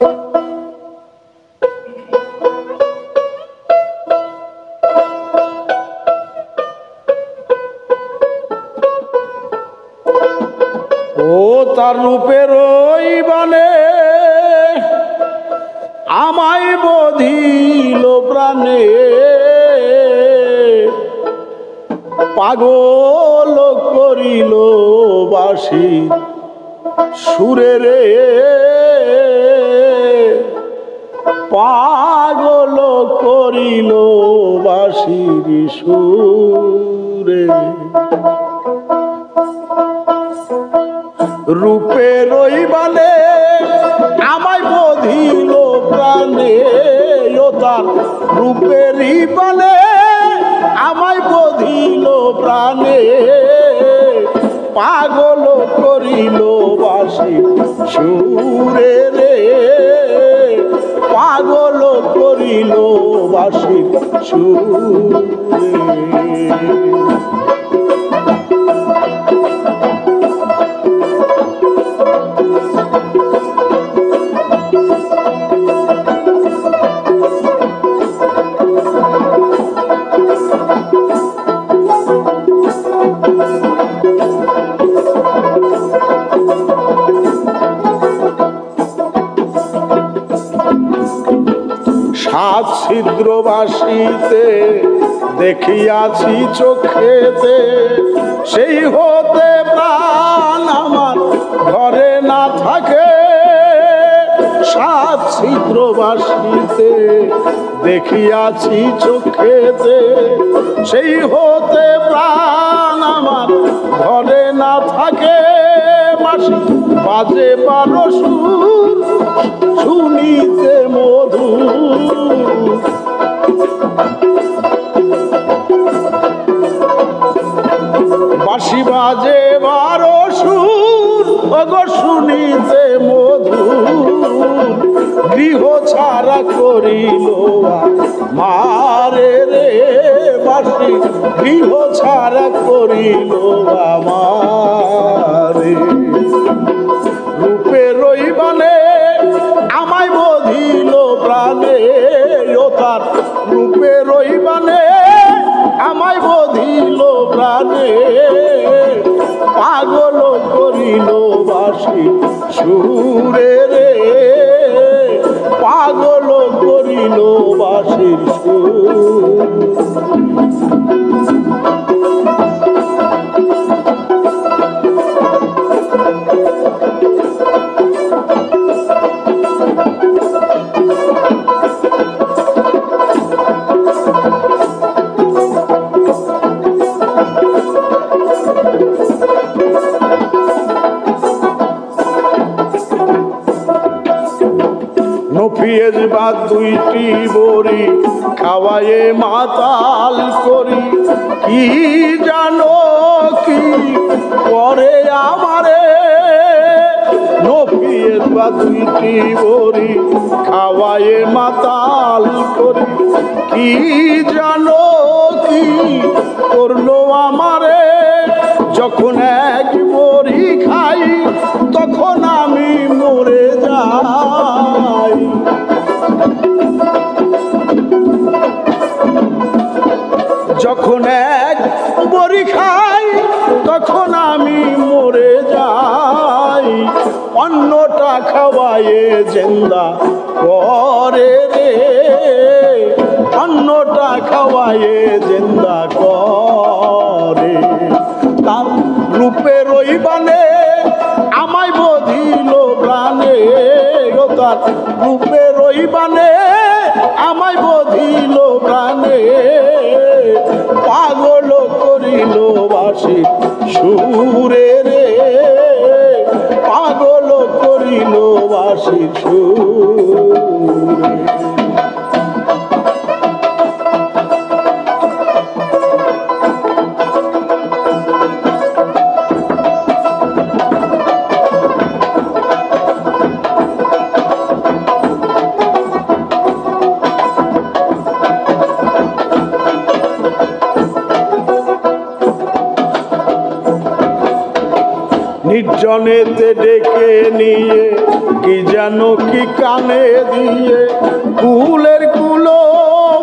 ও তার রূপের ওই বানে আমায় বধিল প্রাণে, পাগল করিল বাঁশি সুরে রে, পাগল করিল বাঁশির সুরে। রূপের ওই বানে আমায় বধিল প্রাণে, ও তার রূপেরই বানে আমায় বধিল প্রাণে, পাগল করিল বাঁশি সুরে রে, পাগল করিল বাঁশি সুরে। সাত ছিদ্র বাঁশিতে দেখিয়াছি চোখেতে, সেই হতে প্রাণ আমার ঘরে না থাকে। সাত ছিদ্র বাঁশিতে দেখিয়াছি চোখেতে, সেই হতে প্রাণ আমার ঘরে না থাকে। বাঁশি বাজে 12 সুর শুনিতে মধুর, বাঁশি বাজে 12 সুর ওগো শুনিতে মধুর, গৃহ ছাড়া করিল মারে রে, বাঁশি গৃহ ছাড়া করিল আমারে। রূপের ওই বানে আমায় বধিল প্রাণে, ও তার রূপের ওই বানে আমায় বধিল প্রাণে, পাগল করিল বাঁশি সুরে রে, পাগল করিল বাঁশির সুর। নফিয়েজ বা 2টি বড়ি খাওয়ায়ে মাতাল করি, কি জানো কি করে আমারে। নফিয়েজ বা 2টি বড়ি খাওয়ায়ে মাতাল করি, কি জানো কি করলো আমারে। যখন এক বড়ি খাই তখন আমি মরে যাই, যখন এক বড়ি খাই তখন আমি মরে যাই। অন্যটা খাওয়ায়ে জিন্দা করে রে, অন্যটা খাওয়ায়ে জিন্দা করে। তার রূপের ওই বানে আমায় বধিল প্রাণে, ও তার রূপের ওই বানে আমায় বধিল প্রাণে, পাগল করিল বাঁশি সুরে রে, পাগল করিল বাঁশি সুরে। নির্জনেতে ডেকে নিয়ে কি যেন কি কানে দিয়ে কুলের কুলো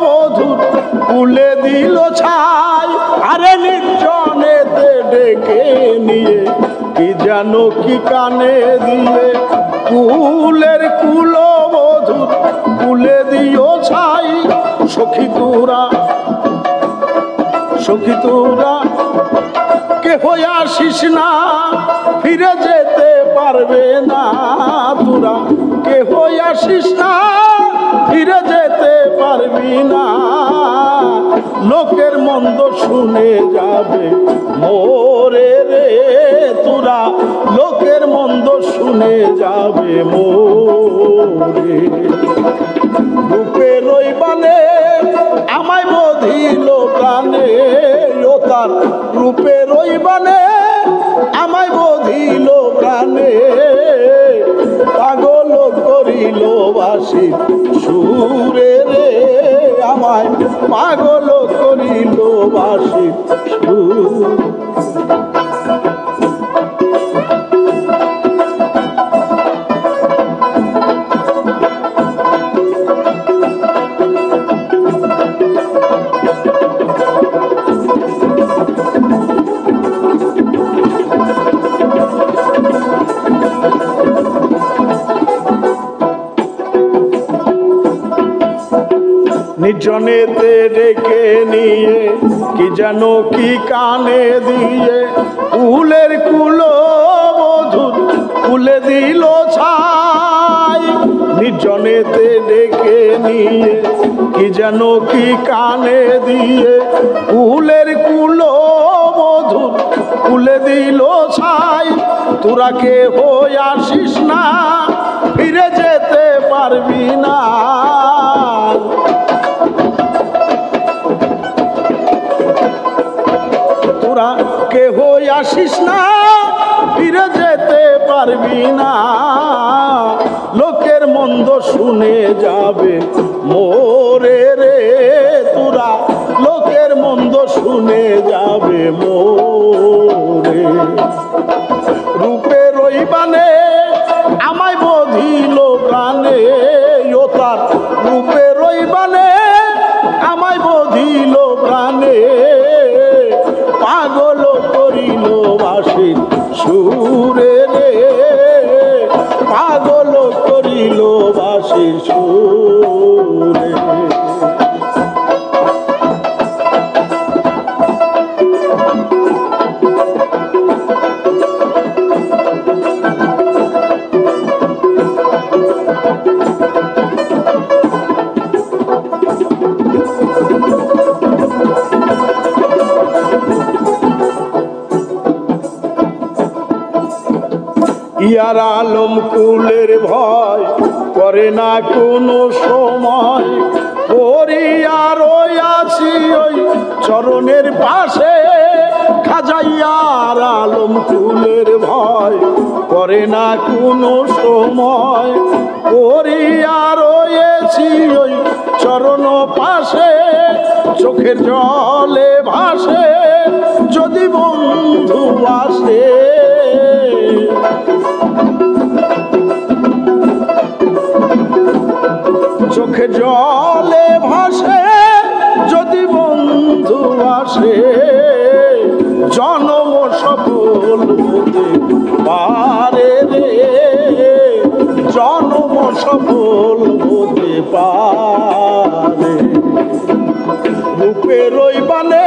মধুর কুলে দিল ছাই আরে নির্জনেতে ডেকে নিয়ে কি যেন কি কানে দিয়ে কুলের কুলো মধুর কুলে দিও ছাই সখী তোরা কে হয়ে আসিস না ফিরে যেতে পারবে না তোরা কে হয়ে আসিস না ফিরে যেতে পারবি না লোকের মন্দ শুনে যাবে মোরে রে তোরা লোকের মন্দ শুনে যাবে মোরে রূপের ওই বানে আমায় বধিল প্রাণে ও তার রূপের ওই বানে আমায় বধিল প্রাণে পাগল করিল বাসি সুরে রে আমায় পাগল করিল বাসি সুর নির্জনেতে ডেকে নিয়ে কি যেন কি কানে দিয়ে কুলের কুলো মধুর কুলে দিল ছাই নির্জনেতে ডেকে নিয়ে কি যেন কি কানে দিয়ে কুলের কুলো মধুর কুলে দিল ছাই তোরা কে হয়ে আসিস না ফিরে যেতে পারবি না তোরা কে হয়ে আসিস না ফিরে যেতে পারবি না লোকের মন্দ শুনে যাবে মোরে রে তোরা লোকের মন্দ শুনে যাবে মোরে রূপের ওই বানে আমায় বধিল প্রাণে ও তার রূপের ওই বানে আমায় বধিল প্রাণে পাগল করিল বাসি সুরে রে পাগল করিল বাসি সুরে ইয়ার আলম কুলের ভয় করে না কোনো সময় পরিয়ার আছি ওই চরণের পাশে খাজাইয়ার আলম কুলের ভয় করে না কোনো সময় পরিয়ার রয়েছি ওই চরণ পাশে চোখের জলে ভাসে যদি বন্ধু আসে চোখে জলে ভাসে যদি বন্ধু আসে জনম সফল হতে পারে রে জনম সফল হতে পারে রূপের ওই বানে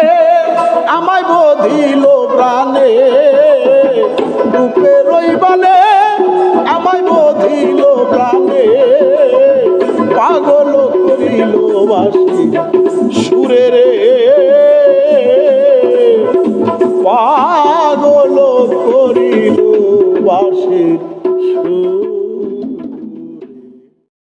আমায় বধিল প্রাণে রূপের ওই বানে আমায় বধিল প্রাণে পাগল করিল বাসি সুরে রে